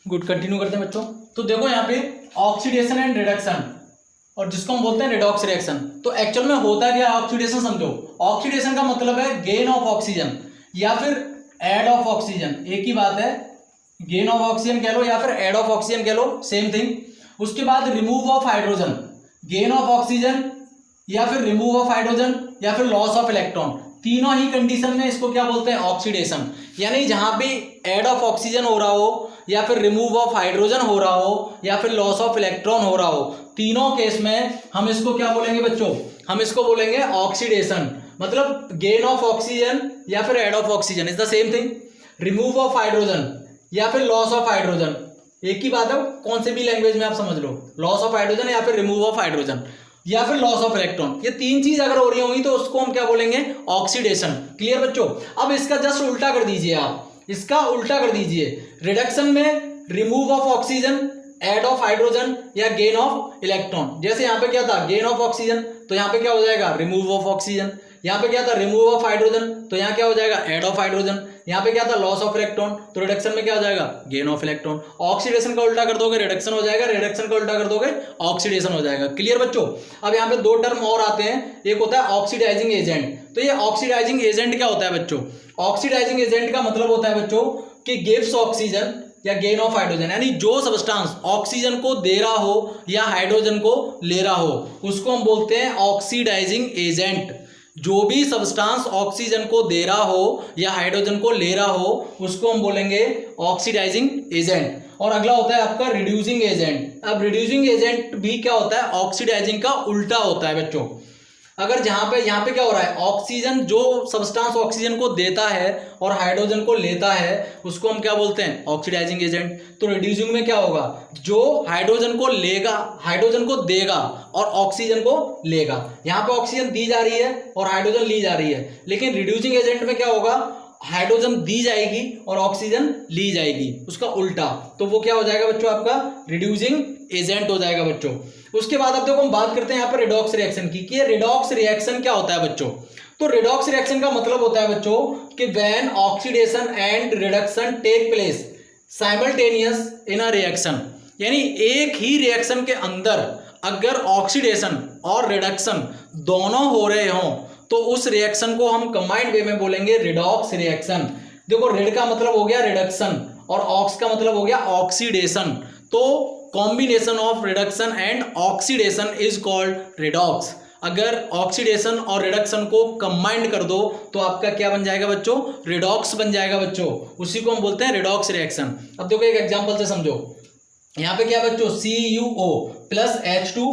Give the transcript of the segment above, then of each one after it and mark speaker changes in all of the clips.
Speaker 1: Good, continue करते हैं बच्चों। तो देखो यहाँ पे ऑक्सीडेशन एंड रिडक्शन, और जिसको हम बोलते हैं रिडॉक्स रिएक्शन। तो एक्चुअल में होता क्या है ऑक्सीडेशन, समझो। ऑक्सीडेशन का मतलब है गेन ऑफ ऑक्सीजन या फिर ऐड ऑफ ऑक्सीजन, एक ही बात है। गेन ऑफ ऑक्सीजन कह लो या फिर ऐड ऑफ ऑक्सीजन कह लो, सेम थिंग। उसके बाद remove of hydrogen, gain of oxygen या फिर रिमूव ऑफ हाइड्रोजन या फिर लॉस ऑफ इलेक्ट्रॉन, तीनों ही कंडीशन में इसको क्या बोलते हैं ऑक्सीडेशन। यानी जहां पे ऐड ऑफ ऑक्सीजन हो रहा हो या फिर रिमूव ऑफ हाइड्रोजन हो रहा हो या फिर लॉस ऑफ इलेक्ट्रॉन हो रहा हो, तीनों केस में हम इसको क्या बोलेंगे बच्चों, हम इसको बोलेंगे ऑक्सीडेशन। मतलब गेन ऑफ ऑक्सीजन या फिर add of oxygen is the same thing. Remove of hydrogen या फिर लॉस ऑफ हाइड्रोजन, एक ही बात है, कौन से भी लैंग्वेज में आप समझ लो, लॉस ऑफ हाइड्रोजन या फिर रिमूव ऑफ हाइड्रोजन या फिर लॉस ऑफ इलेक्ट्रॉन, ये तीन चीज अगर हो रही होंगी तो उसको हम क्या बोलेंगे ऑक्सीडेशन। क्लियर बच्चों। अब इसका जस्ट उल्टा कर दीजिए, आप इसका उल्टा कर दीजिए। रिडक्शन में remove of oxygen, add of hydrogen या गेन ऑफ इलेक्ट्रॉन। जैसे यहाँ पे क्या था गेन ऑफ ऑक्सीजन, तो यहाँ पे क्या हो जाएगा रिमूव ऑफ ऑक्सीजन। यहाँ पे क्या था रिमूव ऑफ हाइड्रोजन, तो यहाँ क्या हो जाएगा ऐड ऑफ हाइड्रोजन। यहाँ पे क्या था लॉस ऑफ इलेक्ट्रॉन, तो रिडक्शन में क्या हो जाएगा गेन ऑफ इलेक्ट्रॉन। ऑक्सीडेशन का उल्टा कर दोगे रिडक्शन हो जाएगा, रिडक्शन का उल्टा कर दोगे ऑक्सीडेशन हो जाएगा। क्लियर बच्चों। अब यहाँ पे दो टर्म और आते हैं, एक होता है ऑक्सीडाइजिंग एजेंट। तो ये ऑक्सीडाइजिंग एजेंट क्या होता है बच्चों, ऑक्सीडाइजिंग एजेंट का मतलब होता है बच्चों कि गिव्स ऑक्सीजन या गेन ऑफ हाइड्रोजन, यानी जो सब्सटेंस ऑक्सीजन को दे रहा हो या हाइड्रोजन को ले रहा हो उसको हम बोलते हैं ऑक्सीडाइजिंग एजेंट। जो भी सब्सटेंस ऑक्सीजन को दे रहा हो या हाइड्रोजन को ले रहा हो उसको हम बोलेंगे ऑक्सीडाइजिंग एजेंट। और अगला होता है आपका रिड्यूसिंग एजेंट। अब रिड्यूसिंग एजेंट भी क्या होता है ऑक्सीडाइजिंग का उल्टा होता है बच्चों। अगर जहां पे यहाँ पे क्या हो रहा है ऑक्सीजन, जो सब्सटेंस ऑक्सीजन को देता है और हाइड्रोजन को लेता है उसको हम क्या बोलते हैं ऑक्सीडाइजिंग एजेंट। तो रिड्यूसिंग में क्या होगा, जो हाइड्रोजन को लेगा, हाइड्रोजन को देगा और ऑक्सीजन को लेगा। यहाँ पे ऑक्सीजन दी जा रही है और हाइड्रोजन ली जा रही है, लेकिन रिड्यूसिंग एजेंट में क्या होगा हाइड्रोजन दी जाएगी और ऑक्सीजन ली जाएगी, उसका उल्टा। तो वो क्या हो जाएगा बच्चों आपका रिड्यूसिंग एजेंट हो जाएगा बच्चों। उसके बाद अब देखो हम बात करते हैं यहाँ पर रिडॉक्स रिएक्शन की, कि रिडॉक्स रिएक्शन क्या होता है बच्चों। तो रिडॉक्स रिएक्शन का मतलब होता है बच्चों कि when oxidation and reduction take place simultaneous in a reaction, यानी एक ही रिएक्शन के अंदर अगर ऑक्सीडेशन और रिडक्शन दोनों हो रहे हों तो उस रिएक्शन को हम कंबाइंड वे में बोलेंगे रिडॉक्स रिएक्शन। देखो रिड का मतलब हो गया रिडक्शन और ऑक्स का मतलब हो गया ऑक्सीडेशन। तो combination of reduction and oxidation is called redox. अगर ऑक्सीडेशन और रिडक्शन को कंबाइंड कर दो तो आपका क्या बन जाएगा बच्चों रिडॉक्स बन जाएगा बच्चों, उसी को हम बोलते हैं रिडॉक्स रिएक्शन। अब देखो एक एग्जांपल से समझो, यहाँ पे क्या बच्चों CuO प्लस H2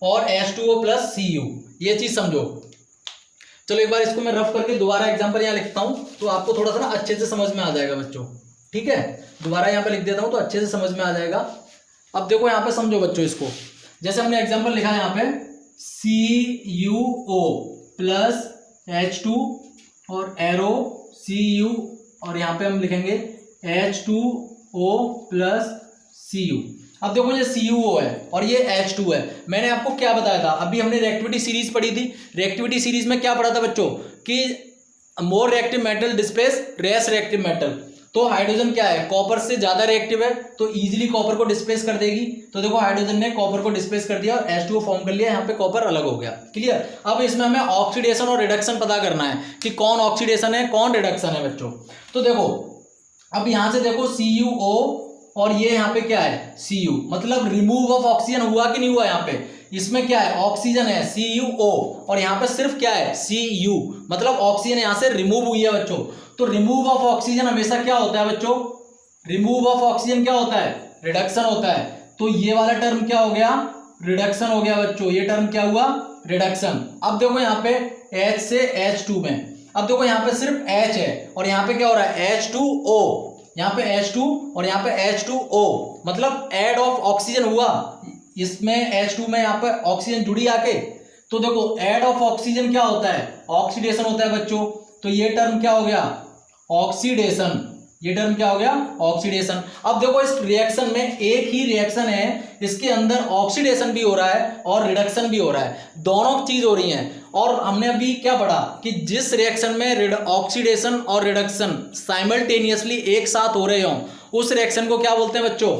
Speaker 1: और H2O प्लस Cu, ये चीज समझो। चलो एक बार इसको मैं रफ करके दोबारा एग्जांपल यहाँ लिखता हूं तो आपको थोड़ा सा ना अच्छे से समझ में आ जाएगा बच्चों। ठीक है, दोबारा यहाँ पे लिख देता हूं तो अच्छे से समझ में आ जाएगा। अब देखो यहाँ पे समझो बच्चों इसको, जैसे हमने एग्जांपल लिखा है यहाँ पे CuO प्लस H2 और एरो Cu और यहाँ पे हम लिखेंगे H2O प्लस Cu। अब देखो ये CuO है और ये H2 है। मैंने आपको क्या बताया था, अभी हमने रिएक्टिविटी सीरीज पढ़ी थी। रिएक्टिविटी सीरीज में क्या पढ़ा था बच्चों कि more reactive metal displace less reactive metal. तो हाइड्रोजन क्या है कॉपर से ज्यादा रिएक्टिव है तो इजीली कॉपर को डिस्प्लेस कर देगी। तो देखो हाइड्रोजन ने कॉपर को डिस्प्लेस कर दिया और H2O फॉर्म कर लिया, यहाँ पे कॉपर अलग हो गया। क्लियर। अब इसमें हमें ऑक्सीडेशन और रिडक्शन पता करना है कि कौन ऑक्सीडेशन है कौन रिडक्शन है बच्चों। तो देखो अब यहां से देखो CuO और ये यहाँ पे क्या है Cu, मतलब रिमूव ऑफ ऑक्सीजन हुआ कि नहीं हुआ। यहाँ पे इसमें क्या है ऑक्सीजन है CuO और यहाँ पे सिर्फ क्या है Cu, मतलब ऑक्सीजन यहाँ से रिमूव हुई है बच्चों। तो रिमूव ऑफ ऑक्सीजन हमेशा क्या होता है बच्चों, रिमूव ऑफ ऑक्सीजन क्या होता है रिडक्शन होता है। तो ये वाला टर्म क्या हो गया रिडक्शन हो गया बच्चों, ये टर्म क्या हुआ रिडक्शन। अब देखो यहाँ पे H से H2 में, अब देखो यहाँ पे सिर्फ H है और यहाँ पे क्या हो रहा है H2O, यहाँ पे H2 और यहाँ पे H2O, मतलब ऐड ऑफ ऑक्सीजन हुआ इसमें H2 में, यहाँ पे ऑक्सीजन जुड़ी आके। तो देखो ऐड ऑफ ऑक्सीजन क्या होता है ऑक्सीडेशन होता है बच्चों। तो ये टर्म क्या हो गया ऑक्सीडेशन, ये टर्म क्या हो गया ऑक्सीडेशन। अब देखो इस रिएक्शन में एक ही रिएक्शन है, इसके अंदर ऑक्सीडेशन भी हो रहा है और रिडक्शन भी हो रहा है, दोनों चीज हो रही हैं। और हमने अभी क्या पढ़ा कि जिस रिएक्शन में ऑक्सीडेशन और रिडक्शन साइमल्टेनियसली एक साथ हो रहे हों उस रिएक्शन को क्या बोलते हैं बच्चों?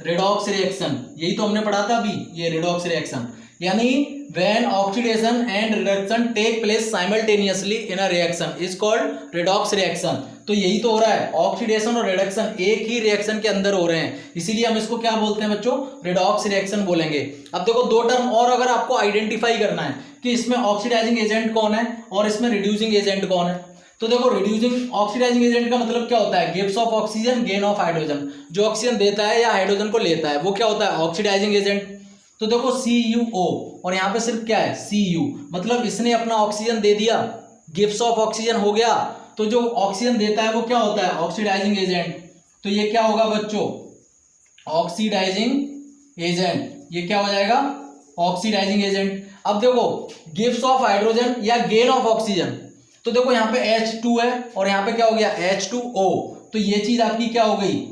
Speaker 1: Redox reaction. यही तो हमने पढ़ा था अभी, ये रेडॉक्स रिएक्शन, यानी when oxidation and reduction take place simultaneously in a reaction is called redox reaction. तो यही तो हो रहा है, ऑक्सीडेशन और रिडक्शन एक ही रिएक्शन के अंदर हो रहे हैं, इसीलिए हम इसको क्या बोलते हैं बच्चों? रेडॉक्स रिएक्शन बोलेंगे। अब देखो दो टर्म और अगर आपको आइडेंटिफाई करना है कि इसमें ऑक्सीडाइजिंग एजेंट कौन है और इसमें रिड्यूसिंग एजेंट कौन है, तो देखो रिड्यूसिंग ऑक्सीडाइजिंग एजेंट का मतलब क्या होता है? Gives off oxygen, gain of hydrogen. जो ऑक्सीजन देता है या हाइड्रोजन को लेता है वो क्या होता है? Oxidising agent. तो देखो CuO और यहाँ पे सिर्फ क्या है? Cu, मतलब इसने अपना ऑक्सीजन दे दिया, गिव्स ऑफ ऑक्सीजन हो गया, तो जो ऑक्सीजन देता है वो क्या होता है? Oxidising agent. तो ये क्या होगा बच्चों? Oxidising agent. ये क्या हो जाएगा? Oxidising agent. अब देखो गिव्स ऑफ हाइड्रोजन या गेन ऑफ ऑक्सीजन, तो देखो यहाँ पे H2 है और यहाँ पे क्या हो गया? H2O। तो ये चीज आपकी क्या हो गई?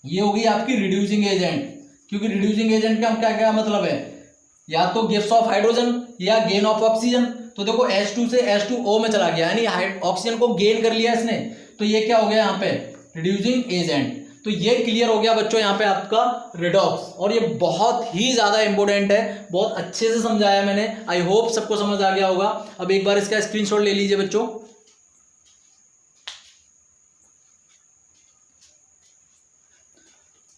Speaker 1: ये हो गई आपकी रिड्यूसिंग एजेंट, क्योंकि रिड्यूसिंग एजेंट का क्या क्या मतलब है? या तो गिव्स ऑफ हाइड्रोजन या गेन ऑफ ऑक्सीजन। तो देखो H2 से H2O में चला गया, यानी ऑक्सीजन को गेन कर लिया इसने, तो ये क्या हो गया यहाँ पे? Reducing agent. तो ये क्लियर हो गया बच्चों यहाँ पे आपका रेडॉक्स, और ये बहुत ही ज्यादा इंपॉर्टेंट है, बहुत अच्छे से समझाया मैंने, आई होप सबको समझ आ गया होगा। अब एक बार इसका स्क्रीनशॉट ले लीजिए बच्चों।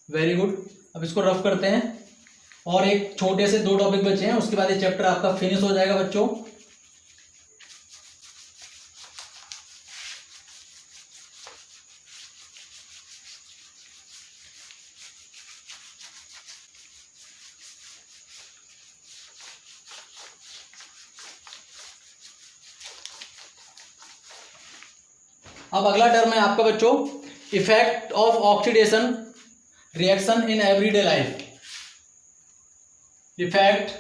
Speaker 1: Very good. अब इसको रफ करते हैं और एक छोटे से 2 टॉपिक बचे हैं, उसके बाद ये चैप्टर आपका फिनिश हो जाएगा बच्चों। अब अगला टर्म है आपका बच्चों effect of oxidation reaction in everyday life. Effect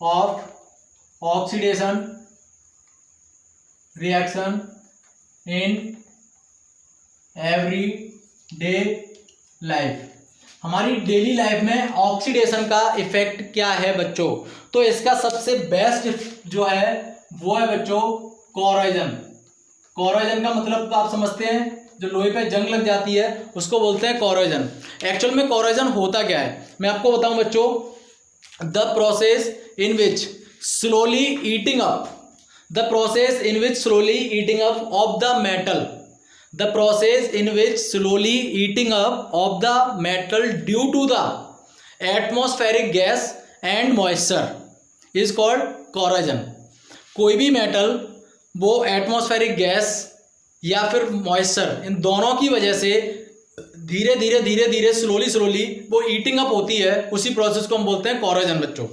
Speaker 1: of oxidation reaction in everyday life. हमारी डेली लाइफ में ऑक्सीडेशन का इफेक्ट क्या है बच्चों? तो इसका सबसे बेस्ट जो है वो है बच्चों कोरोजन। कोरोजन का मतलब तो आप समझते हैं, जो लोहे पे जंग लग जाती है उसको बोलते हैं कोरोजन। एक्चुअल में कोरोजन होता क्या है मैं आपको बताऊं बच्चों। The process in which slowly eating up, the process in which slowly eating up of the metal, the process in which slowly eating up of the metal due to the atmospheric gas and moisture is called corrosion. कोई भी metal वो atmospheric gas या फिर moisture, इन दोनों की वजह से धीरे धीरे स्लोली वो ईटिंग अप होती है, उसी प्रोसेस को हम बोलते हैं कोरोजन बच्चों।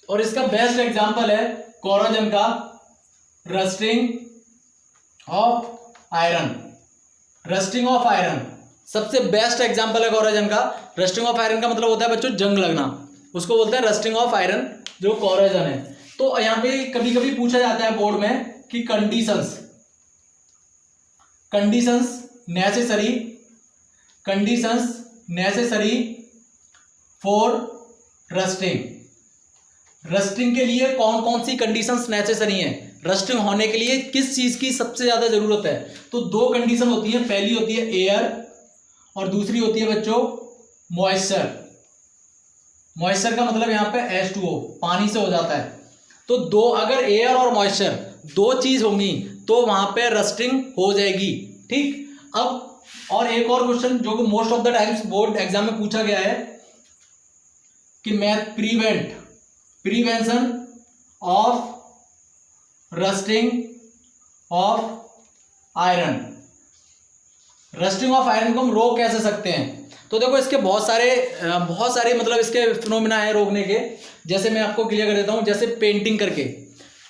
Speaker 1: और इसका बेस्ट एग्जांपल है कोरोजन का rusting of iron. Rusting of iron सबसे बेस्ट एग्जांपल है कोरोजन का। रस्टिंग ऑफ आयरन का मतलब होता है बच्चों जंग लगना, उसको बोलते हैं रस्टिंग ऑफ आयरन, जो कोरोजन है। तो यहाँ पे कभी कभी पूछा जाता है बोर्ड में कि conditions necessary for rusting. Rusting के लिए कौन कौन सी कंडीशंस नेसेसरी हैं? रस्टिंग होने के लिए किस चीज की सबसे ज्यादा जरूरत है? तो 2 कंडीशन होती है, पहली होती है एयर और दूसरी होती है बच्चों मॉइस्चर। मॉइस्चर का मतलब यहाँ पे H2O, पानी से हो जाता है। तो अगर एयर और मॉइस्चर 2 चीज होंगी तो वहां पे रस्टिंग हो जाएगी, ठीक। अब और एक और क्वेश्चन जो कि most of the times board exam में पूछा गया है कि prevention of rusting of iron. Rusting of iron को हम रोक कैसे सकते हैं? तो देखो इसके बहुत सारे मतलब इसके फिनोमिना है रोकने के। जैसे मैं आपको क्लियर कर देता हूँ, जैसे पेंटिंग करके,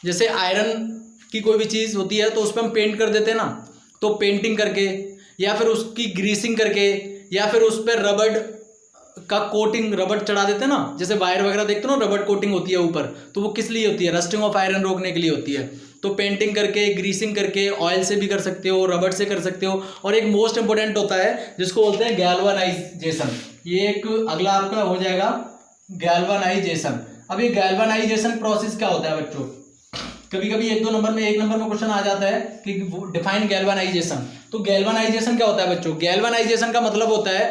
Speaker 1: जैसे आयरन की कोई भी चीज़ होती है तो उस पर हम पेंट कर देते हैं ना, तो पेंटिंग करके या फिर उसकी ग्रीसिंग करके या फिर उस पर रबड़ का कोटिंग, रबड़ चढ़ा देते हैं ना, जैसे वायर वगैरह देखते हो ना रबड़ कोटिंग होती है ऊपर, तो वो किस लिए होती है? रस्टिंग ऑफ आयरन रोकने के लिए होती है। तो पेंटिंग करके, ग्रीसिंग करके, ऑयल से भी कर सकते हो, रबड़ से कर सकते हो, और एक मोस्ट इंपॉर्टेंट होता है जिसको बोलते हैं गैल्वानाइजेशन। ये एक अगला आपका हो जाएगा गैल्वानाइजेशन। अब ये गैल्वानाइजेशन प्रोसेस क्या होता है बच्चों? कभी कभी 1 नंबर में क्वेश्चन आ जाता है कि डिफाइन गैल्वेनाइजेशन। तो गैल्वेनाइजेशन क्या होता है बच्चों? गैल्वेनाइजेशन का मतलब होता है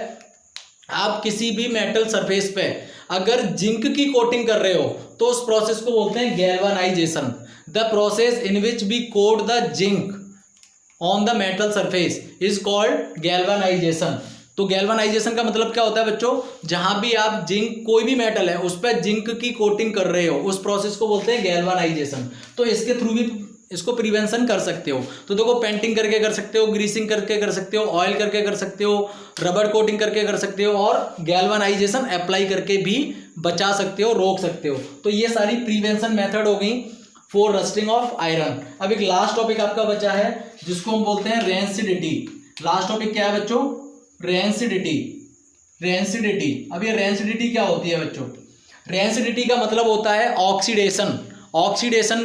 Speaker 1: आप किसी भी मेटल सरफेस पे अगर जिंक की कोटिंग कर रहे हो तो उस प्रोसेस को बोलते हैं galvanisation. The process in which we coat the zinc on the metal surface is called galvanisation. तो गैल्वेनाइजेशन का मतलब क्या होता है बच्चों? जहां भी आप जिंक, कोई भी मेटल है उस पर जिंक की कोटिंग कर रहे हो उस प्रोसेस को बोलते हैं गैल्वेनाइजेशन। तो इसके थ्रू भी इसको प्रिवेंशन कर सकते हो। तो देखो, पेंटिंग करके कर सकते हो, ग्रीसिंग करके कर सकते हो, ऑयल करके कर सकते हो, रबर कोटिंग करके कर सकते हो, और गैल्वेनाइजेशन अप्लाई करके भी बचा सकते हो, रोक सकते हो। तो ये सारी प्रिवेंशन मेथड हो गई फॉर रस्टिंग ऑफ आयरन। अब एक लास्ट टॉपिक आपका बचा है जिसको हम बोलते हैं रेंसिडिटी। लास्ट टॉपिक क्या है बच्चों? रेंसिडिटी। रेंसिडिटी, अब ये रेंसिडिटी क्या होती है बच्चों? रेंसिडिटी का मतलब होता है ऑक्सीडेशन। ऑक्सीडेशन